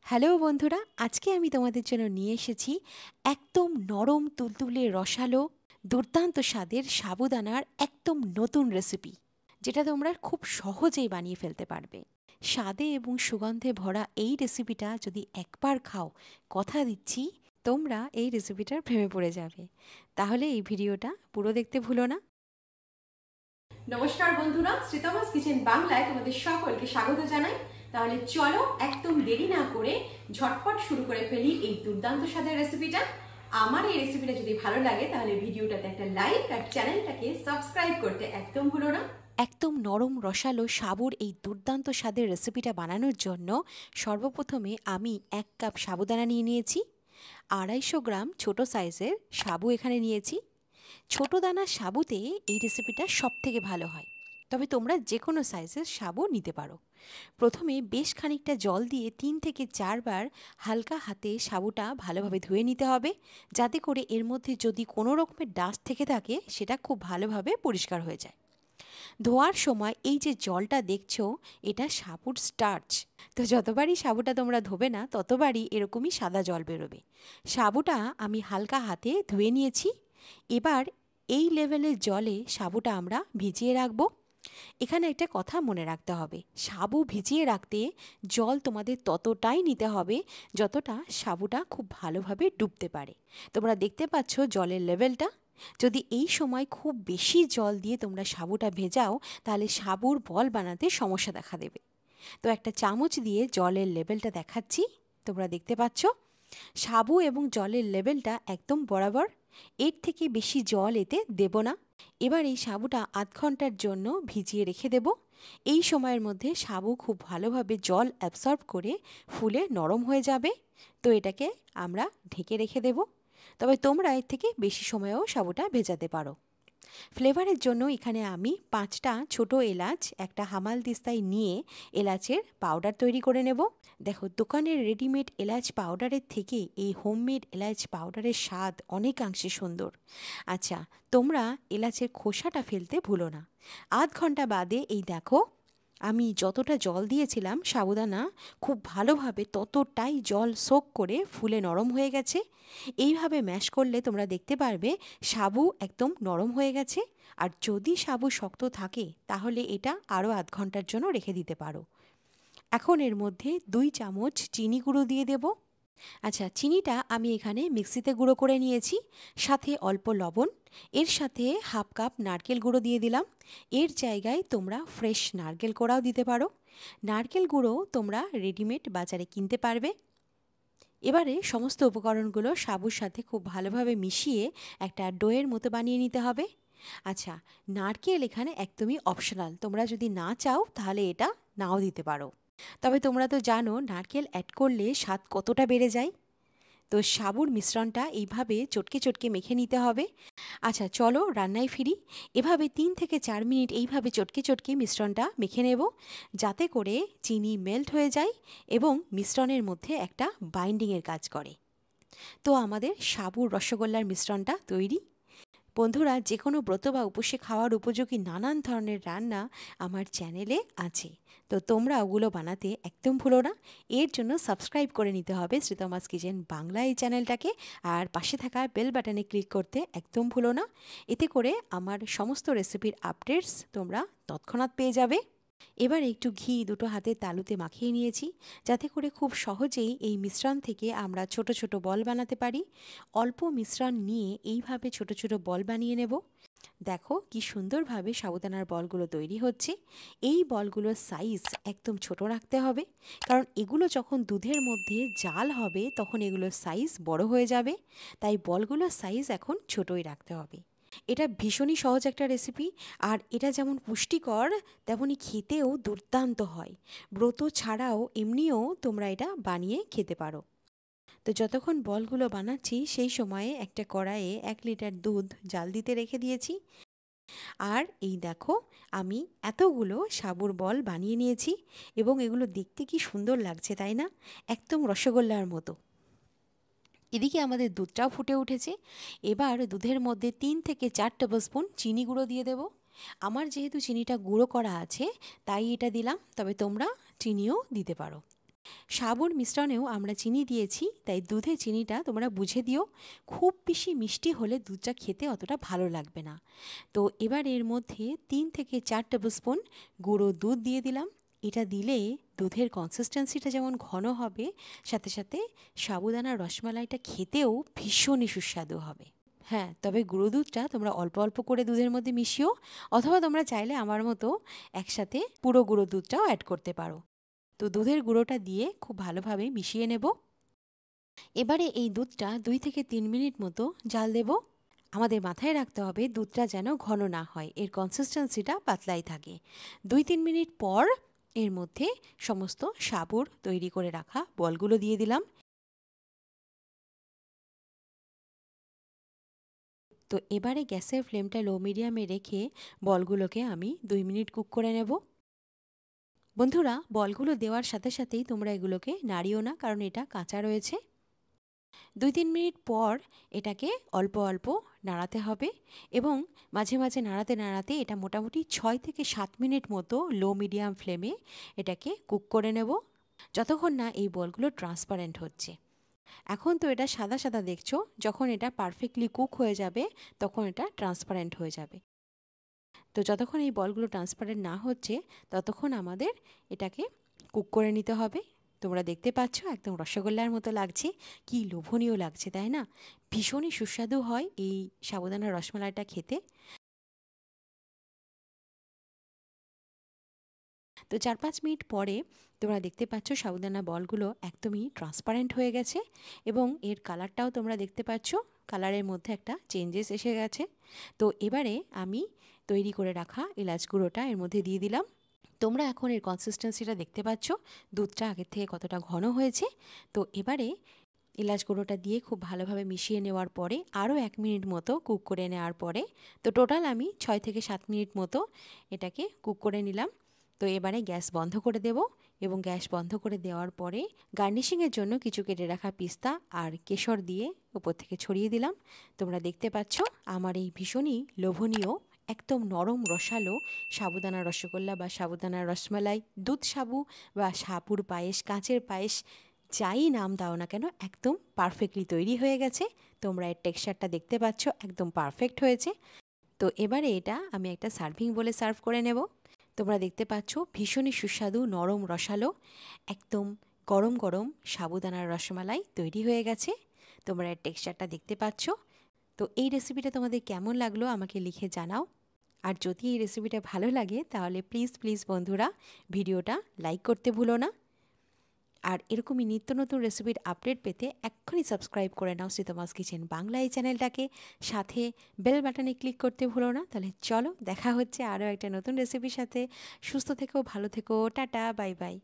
Hello বন্ধুরা, আজকে আমি তোমাদের জন্য নিয়ে এসেছি একদম নরম তুলতুলে রসালো দুর্দান্ত স্বাদের সাবুদানার একদম নতুন রেসিপি, যেটা তোমরা খুব সহজেই বানিয়ে ফেলতে পারবে। স্বাদে এবং সুগন্ধে ভরা এই রেসিপিটা যদি একবার খাও, কথা দিচ্ছি তোমরা এই রেসিপিটার প্রেমে পড়ে যাবে। তাহলে এই ভিডিওটা পুরো দেখতে ভুলো না। নমস্কার বন্ধুরা, শ্রীতমাস কিচেন বাংলায় তোমাদের সকলকে স্বাগত জানাই। তাহলে চলো একদম দেরি না করে ঝটপট শুরু করে ফেলি এই দুর্দান্ত স্বাদের রেসিপিটা। আমার এই রেসিপিটা যদি ভালো লাগে তাহলে ভিডিওটাতে একটা লাইক আর চ্যানেলটাকে সাবস্ক্রাইব করতে একদম ভুলো না। একদম নরম রসালো সাবুর এই দুর্দান্ত স্বাদের রেসিপিটা বানানোর জন্য সর্বপ্রথমে আমি 1 কাপ সাবুদানা নিয়ে নিয়েছি। 250 গ্রাম ছোট সাইজের সাবু এখানে নিয়েছি। ছোট দানার সাবুতে এই রেসিপিটা সবথেকে ভালো হয়, তবে তোমরা যে কোনো সাইজের সাবু নিতে পারো। প্রথমে বেশ খানিকটা জল দিয়ে 3 থেকে 4 বার হালকা হাতে সাবুটা ভালোভাবে ধুয়ে নিতে হবে, যাতে করে এর মধ্যে যদি কোনো রকমের ডাস্ট থেকে থাকে সেটা খুব ভালোভাবে পরিষ্কার হয়ে যায়। ধোয়ার সময় এই যে জলটা দেখছো, এটা সাবুর স্টার্চ। তো যতবারই সাবুটা তোমরা ধোবে না ততবারই এরকমই সাদা জল বেরোবে। সাবুটা আমি হালকা হাতে ধুয়ে নিয়েছি। এবার এই লেভেলের জলে সাবুটা আমরা ভিজিয়ে রাখবো। এখানে একটা কথা মনে রাখতে হবে, সাবু ভিজিয়ে রাখতে জল তোমাদের ততটাই নিতে হবে যতটা সাবুটা খুব ভালোভাবে ডুবতে পারে। তোমরা দেখতে পাচ্ছ জলের লেভেলটা। যদি এই সময় খুব বেশি জল দিয়ে তোমরা সাবুটা ভেজাও, তাহলে সাবুর বল বানাতে সমস্যা দেখা দেবে। তো একটা চামচ দিয়ে জলের লেভেলটা দেখাচ্ছি, তোমরা দেখতে পাচ্ছ সাবু এবং জলের লেভেলটা একদম বরাবর। এর থেকে বেশি জল এতে দেব না। এবার এই সাবুটা আধ ঘন্টার জন্য ভিজিয়ে রেখে দেব। এই সময়ের মধ্যে সাবু খুব ভালোভাবে জল অ্যাবসর্ব করে ফুলে নরম হয়ে যাবে। তো এটাকে আমরা ঢেকে রেখে দেব। তবে তোমরা এর থেকে বেশি সময়েও সাবুটা ভেজাতে পারো। ফ্লেভারের জন্য এখানে আমি 5টা ছোট এলাচ একটা হামাল দিস্তায় নিয়ে এলাচের পাউডার তৈরি করে নেব। দেখো, দোকানের রেডিমেড এলাচ পাউডারের থেকে এই হোমমেড এলাচ পাউডারের স্বাদ অনেকাংশে সুন্দর। আচ্ছা, তোমরা এলাচের খোসাটা ফেলতে ভুলো না। আধ ঘন্টা বাদে এই দেখো, আমি যতটা জল দিয়েছিলাম সাবুদানা খুব ভালোভাবে ততটাই জল সোক করে ফুলে নরম হয়ে গেছে। এইভাবে ম্যাশ করলে তোমরা দেখতে পারবে সাবু একদম নরম হয়ে গেছে। আর যদি সাবু শক্ত থাকে তাহলে এটা আরও আধ ঘন্টার জন্য রেখে দিতে পারো। এখন এর মধ্যে 2 চামচ চিনি গুঁড়ো দিয়ে দেব। আচ্ছা, চিনিটা আমি এখানে মিক্সিতে গুঁড়ো করে নিয়েছি, সাথে অল্প লবণ, এর সাথে হাফ কাপ নারকেল গুঁড়ো দিয়ে দিলাম। এর জায়গায় তোমরা ফ্রেশ নারকেল কোড়াও দিতে পারো। নারকেল গুঁড়ো তোমরা রেডিমেড বাজারে কিনতে পারবে। এবারে সমস্ত উপকরণগুলো সাবুর সাথে খুব ভালোভাবে মিশিয়ে একটা ডোয়ের মতো বানিয়ে নিতে হবে। আচ্ছা, নারকেল এখানে একদমই অপশনাল, তোমরা যদি না চাও তাহলে এটা নাও দিতে পারো। তবে তোমরা তো জানো নারকেল অ্যাড করলে স্বাদ কতটা বেড়ে যায়। তো সাবুর মিশ্রণটা এইভাবে চটকে চটকে মেখে নিতে হবে। আচ্ছা চলো রান্নায় ফিরি। এভাবে 3 থেকে 4 মিনিট এইভাবে চটকে চটকে মিশ্রণটা মেখে নেব, যাতে করে চিনি মেল্ট হয়ে যায় এবং মিশ্রণের মধ্যে একটা বাইন্ডিংয়ের কাজ করে। তো আমাদের সাবুর রসগোল্লার মিশ্রণটা তৈরি। বন্ধুরা, যে কোনো ব্রত বা উপসে খাওয়ার উপযোগী নানান ধরনের রান্না আমার চ্যানেলে আছে, তো তোমরা ওগুলো বানাতে একদম ভুলো না। এর জন্য সাবস্ক্রাইব করে নিতে হবে শ্রীতমাস কিচেন বাংলা এই চ্যানেলটাকে, আর পাশে থাকা বেল বাটনে ক্লিক করতে একদম ভুলো না। এতে করে আমার সমস্ত রেসিপির আপডেটস তোমরা তৎক্ষণাৎ পেয়ে যাবে। এবার একটু ঘি দুটো হাতে তালুতে মাখিয়ে নিয়েছি, যাতে করে খুব সহজেই এই মিশ্রণ থেকে আমরা ছোট ছোট বল বানাতে পারি। অল্প মিশ্রণ নিয়ে এইভাবে ছোট ছোট বল বানিয়ে নেব। দেখো কি সুন্দরভাবে সাবুদানার বলগুলো তৈরি হচ্ছে। এই বলগুলোর সাইজ একদম ছোট রাখতে হবে, কারণ এগুলো যখন দুধের মধ্যে জাল হবে তখন এগুলোর সাইজ বড় হয়ে যাবে। তাই বলগুলোর সাইজ এখন ছোটই রাখতে হবে। এটা ভীষণই সহজ একটা রেসিপি, আর এটা যেমন পুষ্টিকর তেমনই খেতেও দুর্দান্ত হয়। ব্রত ছাড়াও এমনিও তোমরা এটা বানিয়ে খেতে পারো। তো যতক্ষণ বলগুলো বানাচ্ছি সেই সময়ে একটা কড়াইয়ে 1 লিটার দুধ জাল দিতে রেখে দিয়েছি। আর এই দেখো, আমি এতগুলো সাবুর বল বানিয়ে নিয়েছি এবং এগুলো দেখতে কি সুন্দর লাগছে, তাই না? একদম রসগোল্লার মতো। এদিকে আমাদের দুধটাও ফুটে উঠেছে। এবার দুধের মধ্যে 3 থেকে 4 টেবিল স্পুন চিনি গুঁড়ো দিয়ে দেব। আমার যেহেতু চিনিটা গুঁড়ো করা আছে তাই এটা দিলাম, তবে তোমরা চিনিও দিতে পারো। সাবুর মিশ্রণেও আমরা চিনি দিয়েছি, তাই দুধে চিনিটা তোমরা বুঝে দিও। খুব বেশি মিষ্টি হলে দুধটা খেতে অতটা ভালো লাগবে না। তো এবার এর মধ্যে 3 থেকে 4 টেবিল স্পুন গুঁড়ো দুধ দিয়ে দিলাম। এটা দিলে দুধের কনসিস্টেন্সিটা যেমন ঘন হবে, সাথে সাথে সাবুদানার রসমালাইটা খেতেও ভীষণই সুস্বাদু হবে। হ্যাঁ, তবে গুঁড়ো দুধটা তোমরা অল্প অল্প করে দুধের মধ্যে মিশিও, অথবা তোমরা চাইলে আমার মতো একসাথে পুরো গুঁড়ো দুধটাও অ্যাড করতে পারো। তো দুধের গুঁড়োটা দিয়ে খুব ভালোভাবে মিশিয়ে নেব। এবারে এই দুধটা 2 থেকে 3 মিনিট মতো জাল দেব। আমাদের মাথায় রাখতে হবে দুধটা যেন ঘন না হয়, এর কনসিস্টেন্সিটা পাতলাই থাকে। 2-3 মিনিট পর এর মধ্যে সমস্ত সাবুর তৈরি করে রাখা বলগুলো দিয়ে দিলাম। তো এবারে গ্যাসের ফ্লেমটা লো মিডিয়ামে রেখে বলগুলোকে আমি 2 মিনিট কুক করে নেব। বন্ধুরা, বলগুলো দেওয়ার সাথে সাথেই তোমরা এগুলোকে নাড়িও না, কারণ এটা কাঁচা রয়েছে। 2-3 মিনিট পর এটাকে অল্প অল্প নাড়াতে হবে, এবং মাঝে মাঝে নাড়াতে নাড়াতে এটা মোটামুটি 6 থেকে 7 মিনিট মতো লো মিডিয়াম ফ্লেমে এটাকে কুক করে নেব, যতক্ষণ না এই বলগুলো ট্রান্সপারেন্ট হচ্ছে। এখন তো এটা সাদা সাদা দেখছো, যখন এটা পারফেক্টলি কুক হয়ে যাবে তখন এটা ট্রান্সপারেন্ট হয়ে যাবে। তো যতক্ষণ এই বলগুলো ট্রান্সপারেন্ট না হচ্ছে ততক্ষণ আমাদের এটাকে কুক করে নিতে হবে। তোমরা দেখতে পাচ্ছ একদম রসগোল্লার মতো লাগছে, কি লোভনীয় লাগছে, তাই না? ভীষণই সুস্বাদু হয় এই সাবুদানার রসমালাইটা খেতে। তো 4-5 মিনিট পরে তোমরা দেখতে পাচ্ছ সাবুদানা বলগুলো একদমই ট্রান্সপারেন্ট হয়ে গেছে, এবং এর কালারটাও তোমরা দেখতে পাচ্ছ, কালারের মধ্যে একটা চেঞ্জেস এসে গেছে। তো এবারে আমি তৈরি করে রাখা এলাচ গুঁড়োটা এর মধ্যে দিয়ে দিলাম। তোমরা এখন এর কনসিস্টেন্সিটা দেখতে পাচ্ছ, দুধটা আগের থেকে কতটা ঘন হয়েছে। তো এবারে এলাচ গুঁড়োটা দিয়ে খুব ভালোভাবে মিশিয়ে নেওয়ার পরে আরও 1 মিনিট মতো কুক করে নেওয়ার পরে, তো টোটাল আমি 6 থেকে 7 মিনিট মতো এটাকে কুক করে নিলাম। তো এবারে গ্যাস বন্ধ করে দেব, এবং গ্যাস বন্ধ করে দেওয়ার পরে গার্নিশিংয়ের জন্য কিছু কেটে রাখা পিস্তা আর কেশর দিয়ে উপর থেকে ছড়িয়ে দিলাম। তোমরা দেখতে পাচ্ছ আমার এই ভীষণই লোভনীয় একদম নরম রসালো সাবুদানা রসগোল্লা বা সাবুদানার রসমালাই, দুধ সাবু বা সাবুর পায়েস, কাঁচের পায়েস, যাই নাম দাও না কেন, একদম পারফেক্টলি তৈরি হয়ে গেছে। তোমরা এর টেক্সচারটা দেখতে পাচ্ছ, একদম পারফেক্ট হয়েছে। তো এবারে এটা আমি একটা সার্ভিং বলে সার্ভ করে নেব। তোমরা দেখতে পাচ্ছ ভীষণই সুস্বাদু নরম রসালো একদম গরম গরম সাবুদানার রসমালাই তৈরি হয়ে গেছে। তোমরা এর টেক্সচারটা দেখতে পাচ্ছ। তো এই রেসিপিটা তোমাদের কেমন লাগলো আমাকে লিখে জানাও। আর যদি এই রেসিপিটা ভালো লাগে তাহলে প্লিজ প্লিজ বন্ধুরা ভিডিওটা লাইক করতে ভুলো না। আর এরকমই নিত্য নতুন রেসিপির আপডেট পেতে এক্ষুনি সাবস্ক্রাইব করে নাও শ্রীতমাস কিচেন বাংলা এই চ্যানেলটাকে, সাথে বেল বাটনে ক্লিক করতে ভুলো না। তাহলে চলো দেখা হচ্ছে আরও একটা নতুন রেসিপির সাথে। সুস্থ থেকো, ভালো থেকো, টাটা, বাই বাই।